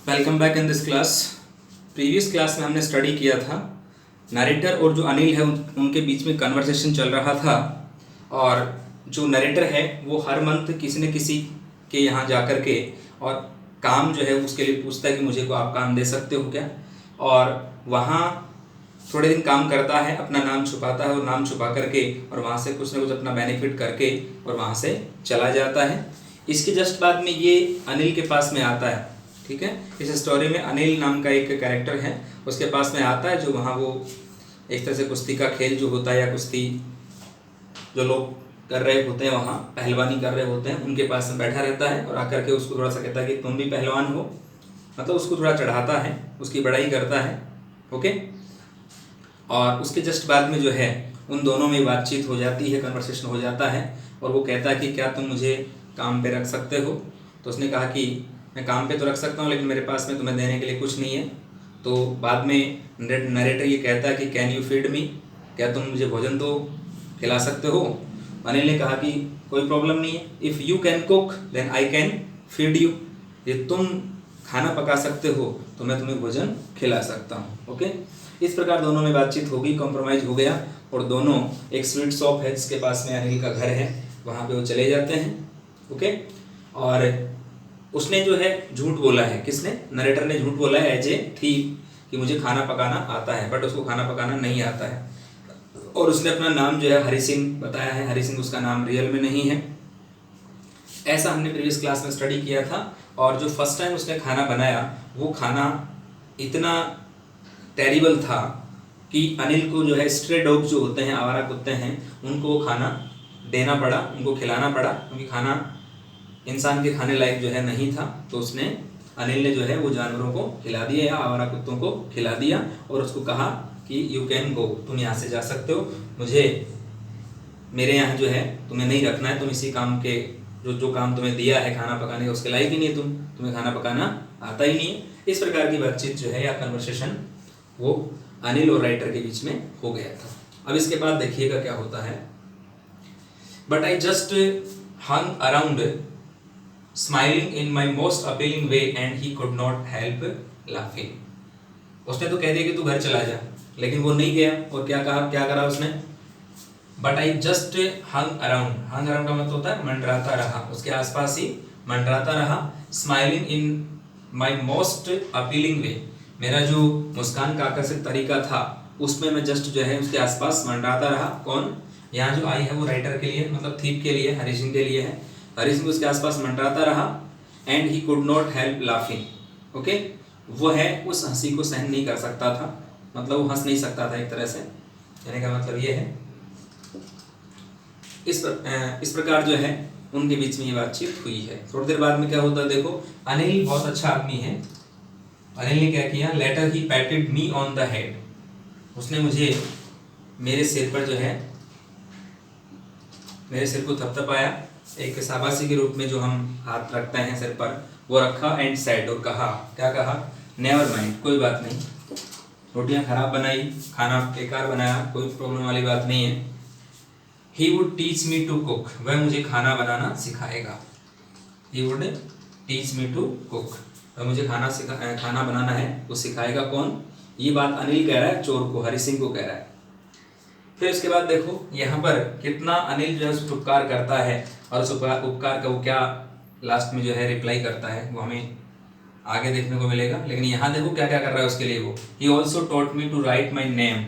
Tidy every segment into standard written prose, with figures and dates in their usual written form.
Welcome back in this class. Previous class में हमने study किया था नरेटर और जो अनिल है उनके बीच में कन्वर्सेशन चल रहा था, और जो नरेटर है वो हर मंथ किसी न किसी के यहाँ जा कर के और काम जो है उसके लिए पूछता है कि मुझे को आप काम दे सकते हो क्या, और वहाँ थोड़े दिन काम करता है, अपना नाम छुपाता है और नाम छुपा करके और वहाँ से कुछ ना कुछ अपना बेनिफिट करके और वहाँ से चला जाता है। इसके जस्ट बाद में ये अनिल के पास में आता है। ठीक है, इस स्टोरी में अनिल नाम का एक कैरेक्टर है, उसके पास में आता है, जो वहाँ वो एक तरह से कुश्ती का खेल जो होता है या कुश्ती जो लोग कर रहे होते हैं, वहाँ पहलवानी कर रहे होते हैं, उनके पास में बैठा रहता है और आकर के उसको थोड़ा सा कहता है कि तुम भी पहलवान हो, मतलब उसको थोड़ा चढ़ाता है, उसकी बड़ाई करता है। ओके, और उसके जस्ट बाद में जो है उन दोनों में बातचीत हो जाती है, कन्वर्सेशन हो जाता है, और वो कहता है कि क्या तुम मुझे काम पे रख सकते हो। तो उसने कहा कि मैं काम पे तो रख सकता हूँ, लेकिन मेरे पास में तुम्हें देने के लिए कुछ नहीं है। तो बाद में नरेटर ये कहता है कि कैन यू फीड मी, क्या तुम मुझे भोजन तो खिला सकते हो। अनिल ने कहा कि कोई प्रॉब्लम नहीं है, if you can cook then I can feed you, ये तुम खाना पका सकते हो तो मैं तुम्हें भोजन खिला सकता हूँ। ओके, इस प्रकार दोनों में बातचीत होगी, कॉम्प्रोमाइज़ हो गया, और दोनों एक स्वीट शॉप है जिसके पास में अनिल का घर है, वहाँ पे वो चले जाते हैं। ओके, और उसने जो है झूठ बोला है, किसने? नरेटर ने झूठ बोला है एज ए थीफ कि मुझे खाना पकाना आता है, बट उसको खाना पकाना नहीं आता है, और उसने अपना नाम जो है हरी सिंह बताया है। हरी सिंह उसका नाम रियल में नहीं है। ऐसा हमने प्रीवियस क्लास में स्टडी किया था। और जो फर्स्ट टाइम उसने खाना बनाया वो खाना इतना टेरिबल था कि अनिल को जो है स्ट्रे डॉग जो होते हैं, आवारा कुत्ते हैं, उनको वो खाना देना पड़ा, उनको खिलाना पड़ा, क्योंकि खाना इंसान के खाने लायक जो है नहीं था। तो उसने अनिल ने जो है वो जानवरों को खिला दिया या आवारा कुत्तों को खिला दिया, और उसको कहा कि यू कैन गो, तुम यहाँ से जा सकते हो, मुझे मेरे यहाँ जो है तुम्हें नहीं रखना है, तुम इसी काम के जो काम तुम्हें दिया है खाना पकाने का उसके लायक ही नहीं, तुम्हें खाना पकाना आता ही नहीं है। इस प्रकार की बातचीत जो है या कन्वर्सेशन वो अनिल और राइटर के बीच में हो गया था। अब इसके बाद देखिएगा क्या होता है। But I just hung around smiling in my most appealing way and he could not help laughing. उसने तो कह दिया कि तू घर चला जा, लेकिन वो नहीं गया, और क्या कहा, क्या करा उसने? But I just hung around, hung around का मतलब होता है मंडराता रहा, उसके आसपास ही मंडराता रहा। Smiling in my most appealing way, मेरा जो मुस्कान का आकर्षक तरीका था उसमें मैं जस्ट जो है उसके आसपास मंडराता रहा। कौन? यहाँ जो आई है वो राइटर के लिए, मतलब थीप के लिए, हरी सिंह के लिए है। हरी सिंह उसके आसपास मंडराता रहा। And he could not help laughing. Okay, वो है उस हंसी को सहन नहीं कर सकता था, मतलब वो हंस नहीं सकता था एक तरह से, कहने का मतलब ये है। इस प्रकार जो है उनके बीच में ये बातचीत हुई है। थोड़ी देर बाद में क्या होता है देखो, अनिल बहुत अच्छा आदमी है। अनिल ने क्या किया, later he patted me on the head, उसने मुझे मेरे सिर पर जो है, मेरे सिर को थपथपाया, एक शाबाशी के रूप में जो हम हाथ रखते हैं सिर पर वो रखा। एंड सेड, और कहा, क्या कहा? नेवर माइंड, कोई बात नहीं, रोटियां खराब बनाई, खाना बेकार बनाया, कोई प्रॉब्लम वाली बात नहीं है। He would teach me to cook, वह मुझे खाना बनाना सिखाएगा। He would teach me to cook, वह मुझे खाना बनाना है वो सिखाएगा। कौन? ये बात अनिल कह रहा है चोर को, हरी सिंह को कह रहा है। फिर उसके बाद देखो यहाँ पर कितना अनिल जो है उस उपकार करता है, और उस उपकार का वो क्या लास्ट में जो है रिप्लाई करता है वो हमें आगे देखने को मिलेगा। लेकिन यहाँ देखो क्या क्या कर रहा है उसके लिए वो। He also taught me to write my name,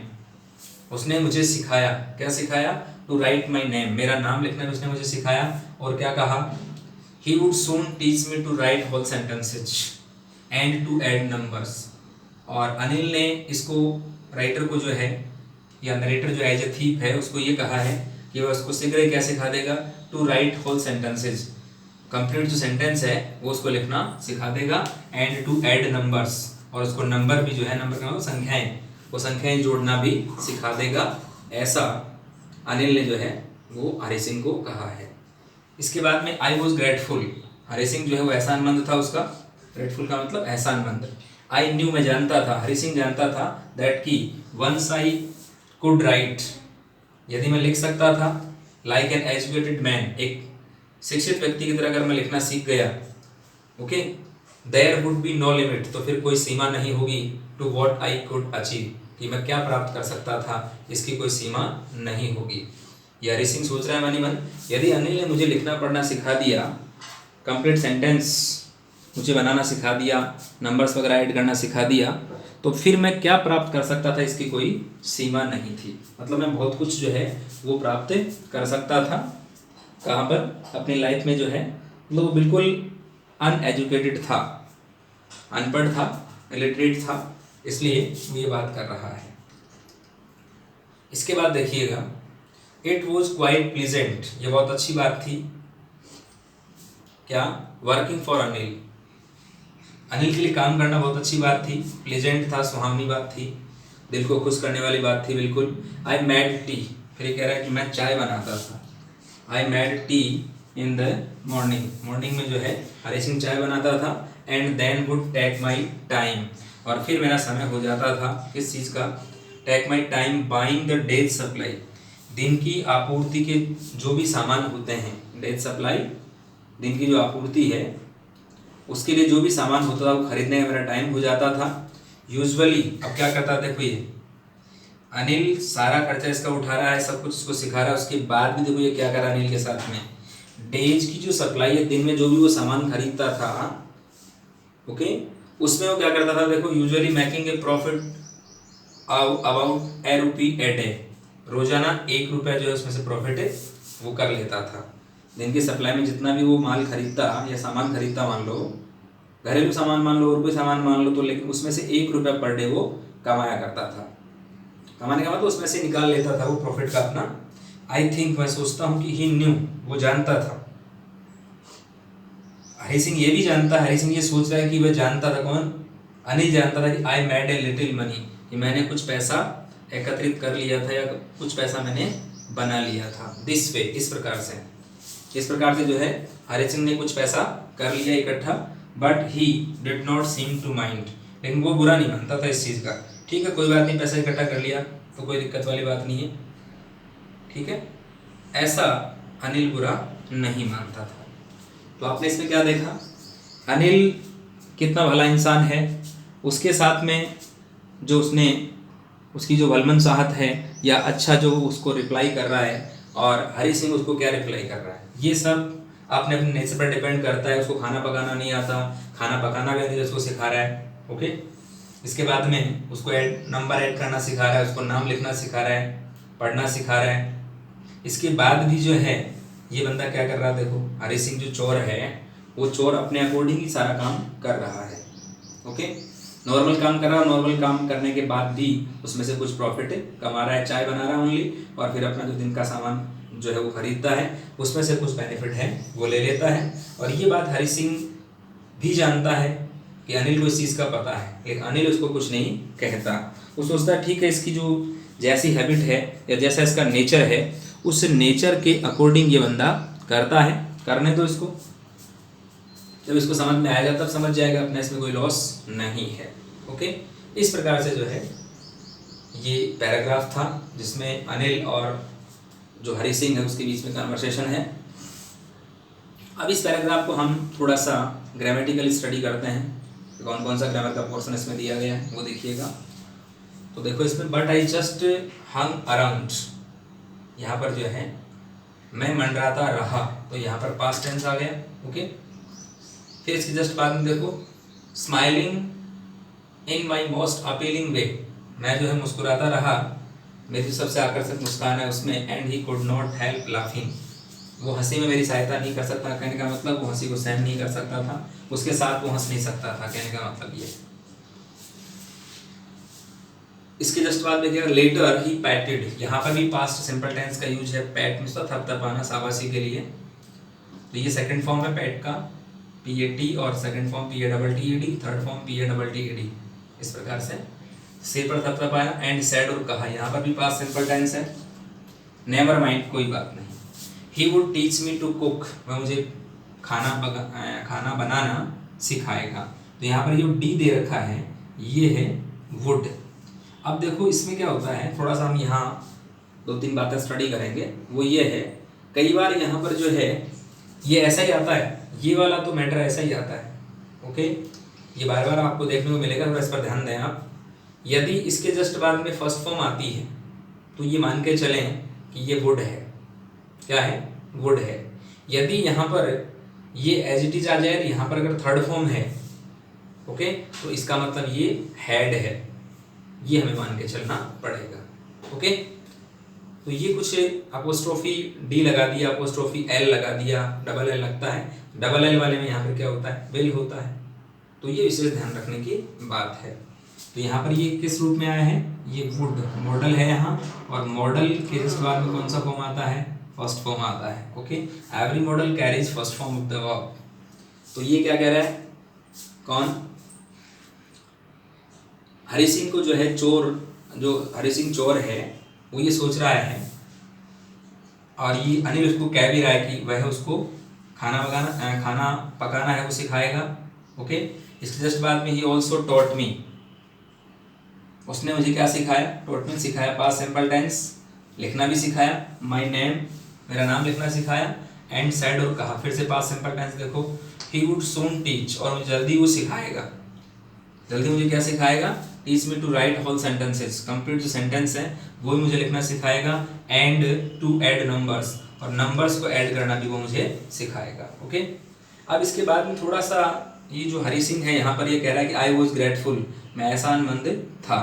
उसने मुझे सिखाया, क्या सिखाया? टू राइट माई नेम, मेरा नाम लिखना भी उसने मुझे सिखाया। और क्या कहा? He would soon teach me to write whole sentences and to add numbers. और अनिल ने इसको, राइटर को जो है या नरेटर जो एज ए थीप है उसको ये कहा है कि वह उसको शीघ्र क्या सिखा देगा? To write whole sentences, complete जो सेंटेंस है वो उसको लिखना सिखा देगा। एंड टू ऐड नंबर्स, और उसको नंबर भी जो है, नंबर का मतलब संख्याएं, वो संख्याएं जोड़ना भी सिखा देगा। ऐसा अनिल ने जो है वो हरी सिंह को कहा है। इसके बाद में I was grateful, Hari Singh जो है वो एहसानमंद था उसका। ग्रेटफुल का मतलब एहसानमंद। आई न्यू, मैं जानता था, हरी सिंह जानता था, दैट की वंस आई कुड राइट, यदि मैं लिख सकता था, लाइक एन एजुकेटेड मैन, एक शिक्षित व्यक्ति की तरह अगर मैं लिखना सीख गया, okay, there would be no limit, तो फिर कोई सीमा नहीं होगी, to what I could achieve, कि मैं क्या प्राप्त कर सकता था, इसकी कोई सीमा नहीं होगी। ये हरी सिंह सोच रहा है मन ही मन, यदि अनिल ने मुझे लिखना पढ़ना सिखा दिया, कंप्लीट सेंटेंस मुझे बनाना सिखा दिया, नंबर्स वगैरह ऐड करना सिखा दिया, तो फिर मैं क्या प्राप्त कर सकता था, इसकी कोई सीमा नहीं थी। मतलब मैं बहुत कुछ जो है वो प्राप्त कर सकता था। कहाँ पर? अपनी लाइफ में जो है, मतलब वो बिल्कुल अनएजुकेटेड था, अनपढ़ था, इलिटरेट था, इसलिए वो ये बात कर रहा है। इसके बाद देखिएगा, इट वॉज क्वाइट प्लीजेंट, ये बहुत अच्छी बात थी। क्या? वर्किंग फॉर अनिल, अनिल के लिए काम करना बहुत अच्छी बात थी। प्लीजेंट था, सुहावनी बात थी, दिल को खुश करने वाली बात थी बिल्कुल। आई मेड टी, फिर ये कह रहा है कि मैं चाय बनाता था। I made tea in the morning, morning में जो है हरी सिंह चाय बनाता था। And then would take my time, और फिर मेरा समय हो जाता था किस चीज़ का? Take my time buying the day's supply, दिन की आपूर्ति के जो भी सामान होते हैं, डेज सप्लाई दिन की जो आपूर्ति है उसके लिए जो भी सामान होता था वो खरीदने का मेरा टाइम हो जाता था। यूजुअली अब क्या करता था, देखो ये अनिल सारा खर्चा इसका उठा रहा है, सब कुछ इसको सिखा रहा है, उसके बाद भी देखो ये क्या कर रहा है अनिल के साथ में, डेज की जो सप्लाई है, दिन में जो भी वो सामान खरीदता था, ओके, उसमें वो क्या करता था, देखो usually making a profit about ₹1 a day, रोजाना ₹1 जो है उसमें से प्रॉफिट है वो कर लेता था। दिन की सप्लाई में जितना भी वो माल खरीदता या सामान खरीदता, मान लो घरेलू सामान मान लो और कोई सामान मान लो, तो लेकिन उसमें से ₹1 पर डे वो कमाया करता था। कमाने का मतलब उसमें से निकाल लेता था वो प्रॉफिट का अपना। आई थिंक, मैं सोचता हूँ कि ही न्यू, वो जानता था, हरी सिंह ये भी जानता है, हरी सिंह ये सोच रहा है कि वह जानता था, कौन? अनिल जानता था कि I made a little money, कि मैंने कुछ पैसा एकत्रित कर लिया था या कुछ पैसा मैंने बना लिया था। दिस वे, इस प्रकार से जो है हरी सिंह ने कुछ पैसा कर लिया इकट्ठा। But he did not seem to mind, लेकिन वो बुरा नहीं मानता था इस चीज़ का। ठीक है, कोई बात नहीं, पैसा इकट्ठा कर लिया तो कोई दिक्कत वाली बात नहीं है, ठीक है, ऐसा अनिल बुरा नहीं मानता था। तो आपने इसमें क्या देखा, अनिल कितना भला इंसान है, उसके साथ में जो उसने उसकी जो वलमन चाहत है या अच्छा जो उसको रिप्लाई कर रहा है, और हरी सिंह उसको क्या रिप्लाई कर रहा है, ये सब आपने अपने नेचर पर डिपेंड करता है। उसको खाना पकाना नहीं आता, खाना पकाना भी अनिल उसको सिखा रहा है, ओके। इसके बाद में उसको नंबर ऐड करना सिखा रहा है, उसको नाम लिखना सिखा रहा है, पढ़ना सिखा रहा है। इसके बाद भी जो है ये बंदा क्या कर रहा है, देखो हरी सिंह जो चोर है वो चोर अपने अकॉर्डिंग ही सारा काम कर रहा है, ओके। नॉर्मल काम कर रहा है, नॉर्मल काम करने के बाद भी उसमें से कुछ प्रॉफिट कमा रहा है, चाय बना रहा है ओनली, और फिर अपना जो दिन का सामान जो है वो खरीदता है, उसमें से कुछ बेनिफिट है वो ले लेता है। और ये बात हरी सिंह भी जानता है कि अनिल को इस चीज़ का पता है, लेकिन अनिल उसको कुछ नहीं कहता। वो सोचता है ठीक है, इसकी जो जैसी हैबिट है या जैसा इसका नेचर है, उस नेचर के अकॉर्डिंग ये बंदा करता है, करने तो इसको, जब इसको समझ में आएगा तब समझ जाएगा, अपना इसमें कोई लॉस नहीं है, ओके। इस प्रकार से जो है ये पैराग्राफ था जिसमें अनिल और जो हरी सिंह है उसके बीच में कन्वर्सेशन है। अब इस पैराग्राफ को हम थोड़ा सा ग्रामेटिकली स्टडी करते हैं, तो कौन कौन सा ग्रामर का पोर्शन इसमें दिया गया है वो देखिएगा। तो देखो इसमें but I just hung around, यहाँ पर जो है मैं मंडराता रहा, तो यहाँ पर पास्ट टेंस आ गया, ओके। फिर इसके जस्ट बाद में देखो smiling in my most appealing way, मैं जो है मुस्कुराता रहा, मेरी सबसे आकर्षक मुस्कान है उसमें। And he could not help laughing, वो हंसी में मेरी सहायता नहीं कर सकता, कहने का मतलब वो हंसी को सहन नहीं कर सकता था, उसके साथ वो हंस नहीं सकता था, कहने का मतलब ये। इसके जस्ट बाद देखिएगा लेटर ही पैटेड, यहाँ पर भी पास्ट सिंपल टेंस का यूज है, पैट में थपथपाना शाबाशी के लिए, तो ये सेकंड फॉर्म है पैट का, PAT, और second form PATTED, third form PATTED, इस प्रकार से सिर पर थपथपाया। एंड सेड, और कहा, यहाँ पर भी पास्ट सिंपल टेंस है। नेवर माइंड, कोई बात नहीं। He would teach me to cook, वह मुझे खाना बनाना सिखाएगा, तो यहाँ पर जो डी दे रखा है ये है वुड। अब देखो इसमें क्या होता है, थोड़ा सा हम यहाँ 2-3 बातें स्टडी करेंगे, वो ये है कई बार यहाँ पर जो है ये ऐसा ही आता है, ये वाला तो मैटर ऐसा ही आता है, ओके, ये बार बार आपको देखने को मिलेगा, थोड़ा इस पर ध्यान दें आप। यदि इसके जस्ट बाद में फर्स्ट फॉर्म आती है तो ये मान के चलें कि ये वुड है। क्या है? वुड है। यदि यहाँ पर ये एज इट इज आ जाए, यहाँ पर अगर थर्ड फॉर्म है, ओके, तो इसका मतलब ये हैड है, ये हमें मान के चलना पड़ेगा। ओके, तो ये कुछ अपोस्ट्रोफी डी लगा दिया, अपोस्ट्रोफी एल लगा दिया, डबल एल लगता है, डबल एल वाले में यहाँ पर क्या होता है? विल होता है। तो ये विशेष ध्यान रखने की बात है। तो यहाँ पर ये किस रूप में आया है? ये वुड मॉडल है यहाँ, और मॉडल के जस्ट बाद में कौन सा फॉर्म आता है? फर्स्ट फॉर्म आता है। Okay, every model carries first form of the verb. तो ये क्या कह रहा है? कौन? हरि सिंह को जो है चोर, जो हरि सिंह चोर है, वो ये सोच रहा है, और ये अनिल उसको कह भी रहा है कि वह उसको खाना पकाना है, वो सिखाएगा। ओके, इसके जस्ट बाद में ही ऑल्सो टॉट मी, उसने मुझे क्या सिखाया? टॉट मी सिखाया, पास्ट सिंपल टेंस लिखना भी सिखाया, माय नेम मेरा नाम लिखना सिखाया, एंड सेड और कहा, फिर से पास्ट सिंपल टेंस देखो, ही वुड सून टीच, और मुझे जल्दी वो सिखाएगा, जल्दी मुझे क्या सिखाएगा? Teach me to write whole sentences, complete जो सेंटेंस है वो भी मुझे लिखना सिखाएगा, एंड टू ऐड नंबर्स, और नंबर्स को ऐड करना भी वो मुझे सिखाएगा। ओके, अब इसके बाद में थोड़ा सा ये जो हरि सिंह है यहाँ पर ये कह रहा है कि आई वॉज ग्रेटफुल, मैं एहसानमंद था।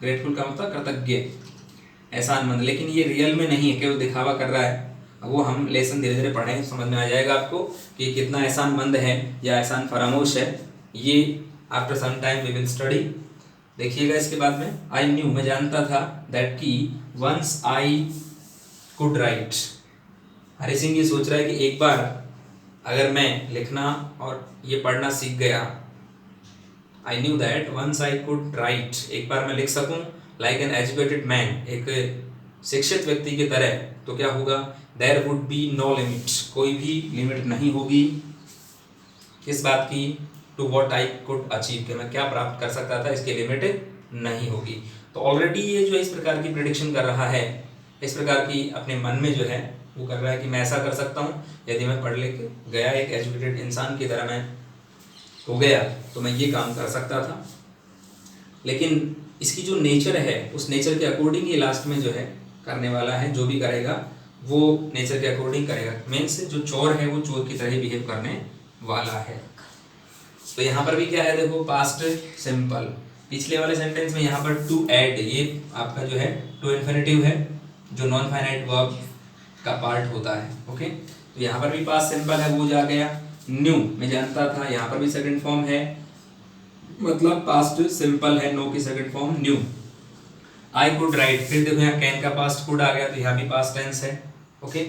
ग्रेटफुल का मतलब कृतज्ञ, एहसानमंद, लेकिन ये रियल में नहीं है, केवल दिखावा कर रहा है। वो हम लेसन धीरे धीरे पढ़ें, समझ में आ जाएगा आपको कि कितना एहसानमंद है या एहसान फरामोश है। ये after some time we will study. देखिएगा इसके बाद में, आई न्यू, मैं जानता था, दैट की once I could write. Hari Singh ये सोच रहा है कि एक बार अगर मैं लिखना और ये पढ़ना सीख गया, I knew that once I could write, एक बार मैं लिख सकूं, लाइक एन एजुकेटेड मैन, एक शिक्षित व्यक्ति की तरह, तो क्या होगा? There would be no limit, कोई भी लिमिट नहीं होगी। किस बात की? To what I could achieve, कि मैं क्या प्राप्त कर सकता था, इसकी लिमिट नहीं होगी। तो ऑलरेडी ये जो इस प्रकार की प्रेडिक्शन कर रहा है, इस प्रकार की अपने मन में जो है वो कर रहा है कि मैं ऐसा कर सकता हूँ, यदि मैं पढ़ लिख गया, एक एजुकेटेड इंसान की तरह मैं हो गया, तो मैं ये काम कर सकता था। लेकिन इसकी जो नेचर है, उस नेचर के अकॉर्डिंग ये लास्ट में जो है करने वाला है, जो भी करेगा वो नेचर के अकॉर्डिंग करेगा। मीन्स जो चोर है वो चोर की तरह ही बिहेव करने वाला है। तो यहाँ पर भी क्या है देखो, पास्ट सिंपल, पिछले वाले सेंटेंस में यहाँ पर टू ऐड, ये आपका जो है टू इन्फिनिटिव है, जो नॉन फाइनाइट वर्ब का पार्ट होता है। ओके, तो यहाँ पर भी पास्ट सिंपल है, वो जा गया। न्यू, मैं जानता था, यहाँ पर भी सेकंड फॉर्म है, मतलब पास्ट सिंपल है, नो की second form new. I could right, फिर देखो यहाँ कैन का पास्ट कुड आ गया, तो यहाँ भी पास्ट टेंस है। ओके,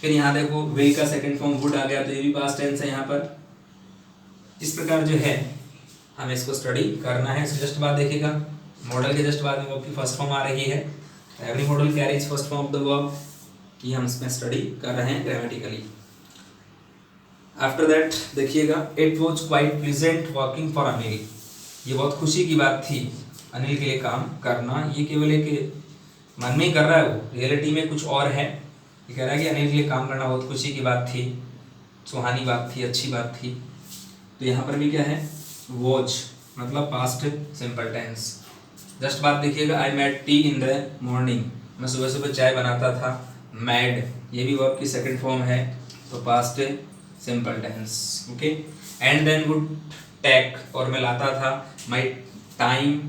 फिर यहाँ देखो विल का सेकंड फॉर्म वुड आ गया, तो ये भी पास्ट टेंस है यहाँ पर। इस प्रकार जो है हमें इसको स्टडी करना है। इसके जस्ट बाद देखिएगा, मॉडल के जस्ट बाद में वर्ब की फर्स्ट फॉर्म आ रही है, every model carries first form of the verb, ये हम इसमें स्टडी कर रहे हैं ग्रामेटिकली। आफ्टर दैट देखिएगा, it was quite pleasant working for Anil, ये बहुत खुशी की बात थी अनिल के लिए काम करना। ये केवल एक मन में ही कर रहा है, वो रियलिटी में कुछ और है। ये कह रहा है कि अनिल के लिए काम करना बहुत खुशी की बात थी, सुहानी बात थी, अच्छी बात थी। तो यहाँ पर भी क्या है, वॉच मतलब पास्ट सिंपल टेंस। जस्ट बात देखिएगा, आई made tea in the morning, मैं सुबह सुबह चाय बनाता था। मैड, ये भी वर्ब की सेकंड फॉर्म है, तो past simple tense. Okay, and then would take, और मैं लाता था, माई टाइम,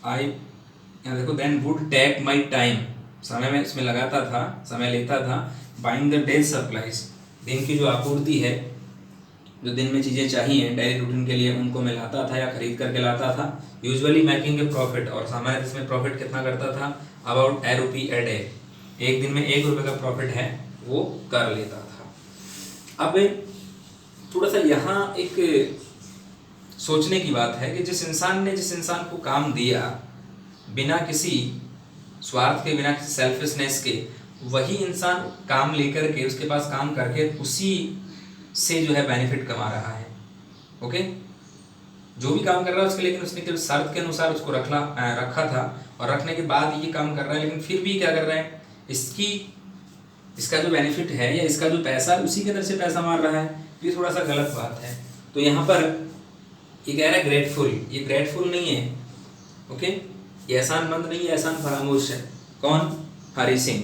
आई, यहाँ देखो, then would take my time, समय में इसमें लगाता था, समय लेता था। बाइंग द डेज सप्लाइज, दिन की जो आपूर्ति है, जो दिन में चीज़ें चाहिए डेली रूटीन के लिए, उनको मैं लाता था या खरीद करके लाता था। यूजुअली मेकिंग ए प्रॉफिट, और सामान्य इसमें प्रॉफिट कितना करता था? About A rupee a day, एक दिन में 1 रुपये का प्रॉफिट है वो कर लेता था। अब थोड़ा सा यहाँ एक सोचने की बात है कि जिस इंसान को काम दिया बिना किसी स्वार्थ के, बिना किसी सेल्फिशनेस के, वही इंसान काम लेकर के, उसके पास काम करके उसी से जो है बेनिफिट कमा रहा है। ओके, जो भी काम कर रहा है उसके, लेकिन उसने केवल शर्त के अनुसार उसको रखा था, और रखने के बाद ये काम कर रहा है, लेकिन फिर भी क्या कर रहा है, इसका जो बेनिफिट है या इसका जो पैसा, उसी के अंदर से पैसा मार रहा है। ये थोड़ा सा गलत बात है। तो यहाँ पर ये कह रहा है ग्रेटफुल, ये ग्रेटफुल नहीं है, ओके, ये एहसानमंद नहीं है, एहसान फरामोश है। कौन? हरी सिंह।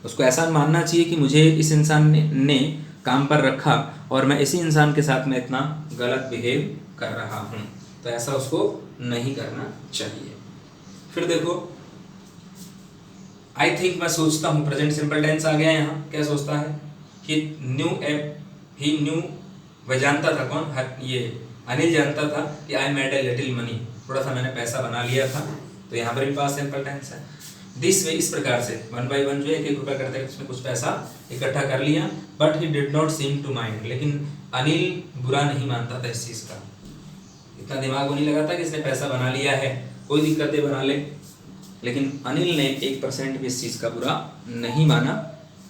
उसको एहसान मानना चाहिए कि मुझे इस इंसान ने काम पर रखा और मैं इसी इंसान के साथ में इतना गलत बिहेव कर रहा हूँ, तो ऐसा उसको नहीं करना चाहिए। फिर देखो, आई थिंक, मैं सोचता हूँ, प्रेजेंट सिंपल टेंस आ गया यहाँ। क्या सोचता है? ही न्यू, वह जानता था। कौन? ये अनिल जानता था कि I made a little money, थोड़ा सा मैंने पैसा बना लिया था, तो यहाँ पर भी पास्ट सिंपल टेंस है। दिस वे, इस प्रकार से, 1 by 1 जो है 1-1 रुपया करते उसमें कुछ पैसा इकट्ठा कर लिया। But he did not seem to mind, लेकिन अनिल बुरा नहीं मानता था इस चीज़ का, इतना दिमाग वो नहीं लगाता कि इसने पैसा बना लिया है, कोई दिक्कत है बना ले। लेकिन अनिल ने 1% भी इस चीज़ का बुरा नहीं माना,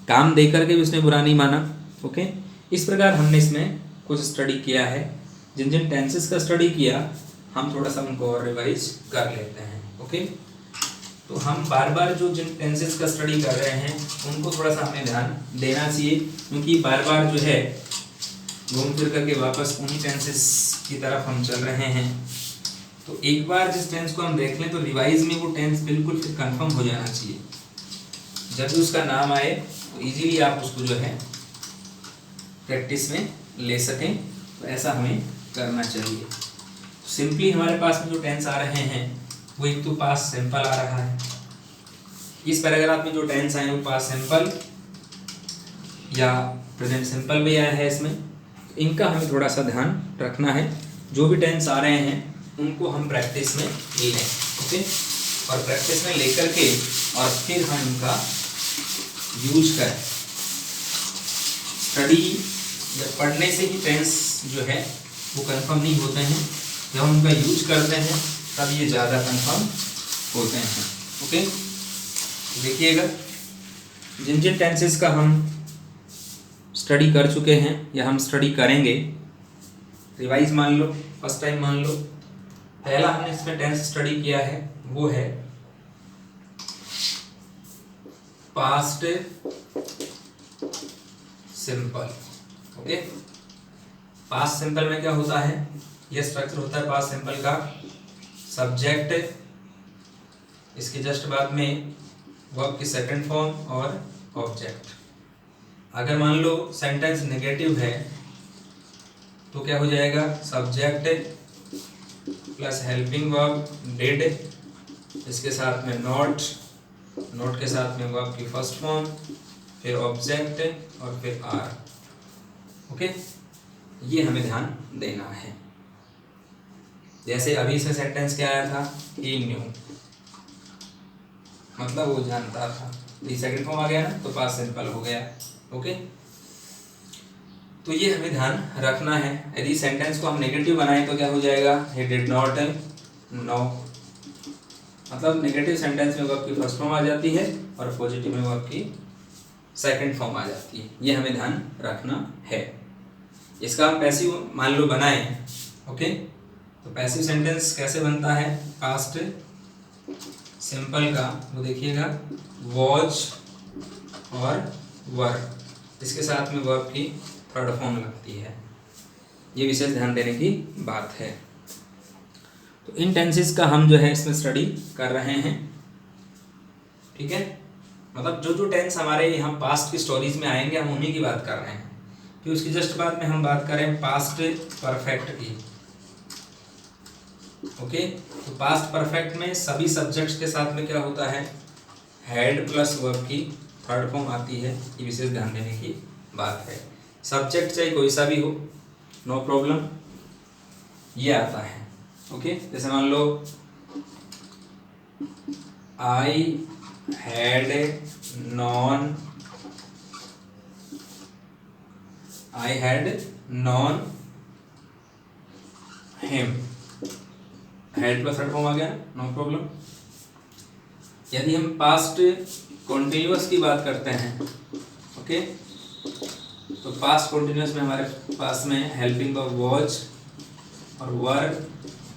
काम दे करके भी उसने बुरा नहीं माना। ओके, इस प्रकार हमने इसमें कुछ स्टडी किया है। जिन जिन टेंसेस का स्टडी किया हम थोड़ा सा उनको और रिवाइज कर लेते हैं। ओके, तो हम बार बार जो जिन टेंसेस का स्टडी कर रहे हैं उनको थोड़ा सा हमें ध्यान देना चाहिए, क्योंकि बार बार जो है घूम फिर करके वापस उन्हीं टेंसेस की तरफ हम चल रहे हैं। तो एक बार जिस टेंस को हम देख लें तो रिवाइज में वो टेंस बिल्कुल फिर कंफर्म हो जाना चाहिए। जब भी उसका नाम आए तो इजीली आप उसको जो है प्रैक्टिस में ले सकें, तो ऐसा हमें करना चाहिए। सिंपली हमारे पास में जो टेंस आ रहे हैं वो एक तो पास्ट सिंपल आ रहा है, इस पैराग्राफ में जो टेंस आए वो पास्ट सिंपल या प्रेजेंट सिंपल भी आया है इसमें। इनका हमें थोड़ा सा ध्यान रखना है। जो भी टेंस आ रहे हैं उनको हम प्रैक्टिस में लें, ओके, और प्रैक्टिस में लेकर के और फिर हम उनका यूज करें। स्टडी जब पढ़ने से ही टेंस जो है वो कंफर्म नहीं होते हैं, जब हम उनका यूज करते हैं तब ये ज़्यादा कंफर्म होते हैं। ओके, देखिएगा, जिन जिन टेंसेस का हम स्टडी कर चुके हैं या हम स्टडी करेंगे, रिवाइज मान लो, फर्स्ट टाइम मान लो। पहला हमने इसमें टेंस स्टडी किया है वो है past simple. Okay, past simple में क्या होता है? ये स्ट्रक्चर होता है पास्ट सिंपल का, सब्जेक्ट, इसके जस्ट बाद में वर्ब की सेकंड फॉर्म और ऑब्जेक्ट। अगर मान लो सेंटेंस नेगेटिव है तो क्या हो जाएगा? Subject plus helping verb did, इसके साथ में नॉट, नोट के साथ में वर्ब की फर्स्ट फॉर्म, फिर ऑब्जेक्ट और फिर आर। ओके, ये हमें ध्यान देना है। जैसे अभी से सेंटेंस क्या आया था? ही न्यू, मतलब वो जानता था, ये सेकंड फॉर्म आ गया ना, तो पास्ट सिंपल हो गया। ओके, तो ये हमें ध्यान रखना है। यदि सेंटेंस को हम नेगेटिव बनाएं तो क्या हो जाएगा? ही डिड नॉट नो, मतलब नेगेटिव सेंटेंस में वर्ब की फर्स्ट फॉर्म आ जाती है और पॉजिटिव में वर्ब की सेकंड फॉर्म आ जाती है। ये हमें ध्यान रखना है। इसका हम पैसिव मान लो बनाएं, ओके, तो पैसिव सेंटेंस कैसे बनता है? पास्ट सिंपल का वो देखिएगा, वॉच और वर, इसके साथ में वर्ब की थर्ड फॉर्म लगती है। ये विशेष ध्यान देने की बात है। तो इन टेंसेस का हम जो है इसमें स्टडी कर रहे हैं, ठीक है। मतलब जो जो टेंस हमारे यहाँ पास्ट की स्टोरीज में आएंगे हम उन्हीं की बात कर रहे हैं। फिर उसकी जस्ट बाद में हम बात करें पास्ट परफेक्ट की। ओके, तो पास्ट परफेक्ट में सभी सब्जेक्ट्स के साथ में क्या होता है? हेड प्लस वर्ब की थर्ड फॉर्म आती है। ये विशेष ध्यान देने की बात है। सब्जेक्ट चाहे कोई सा भी हो, नो प्रॉब्लम, ये आता है। ओके, जैसे मान लो I had known him, had plus third form आ गया, नो प्रॉब्लम। यदि हम पास्ट कॉन्टिन्यूअस की बात करते हैं, ओके, तो पास्ट कॉन्टिन्यूअस में हमारे पास में हेल्पिंग वर्ब वॉच और वर,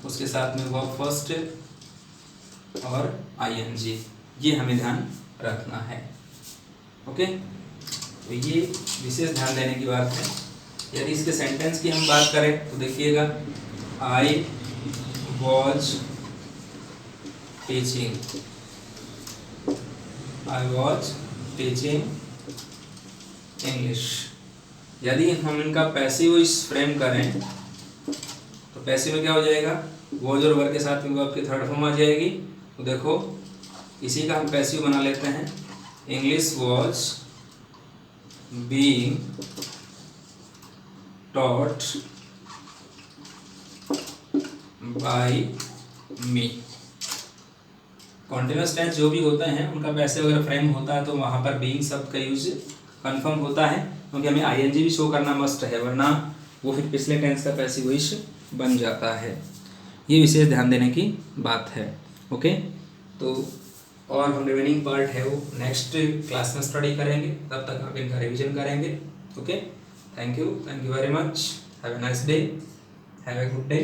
उसके साथ में वर्ब फर्स्ट और आईएनजी, ये हमें ध्यान रखना है। ओके, तो ये विशेष ध्यान देने की बात है। यदि इसके सेंटेंस की हम बात करें तो देखिएगा, I was teaching, I was teaching English. यदि हम इनका पैसिव वॉइस फ्रेम करें तो पैसिव में क्या हो जाएगा, वॉज और वर के साथ में वर्ब की थर्ड फॉर्म आ जाएगी। तो देखो इसी का हम पैसिव बना लेते हैं, English was being taught by me. Continuous tense जो भी होते हैं उनका पैसिव अगर फ्रेम होता है तो वहाँ पर बीइंग शब्द का यूज कंफर्म होता है, क्योंकि हमें आईएनजी भी शो करना मस्ट है, वरना वो फिर पिछले टेंस का पैसिव वॉइस बन जाता है। ये विशेष ध्यान देने की बात है। ओके, तो और हम रिमेनिंग पार्ट है वो नेक्स्ट क्लास में स्टडी करेंगे, तब तक आप इनका रिवीजन करेंगे। Okay, thank you very much, have a nice day, have a good day.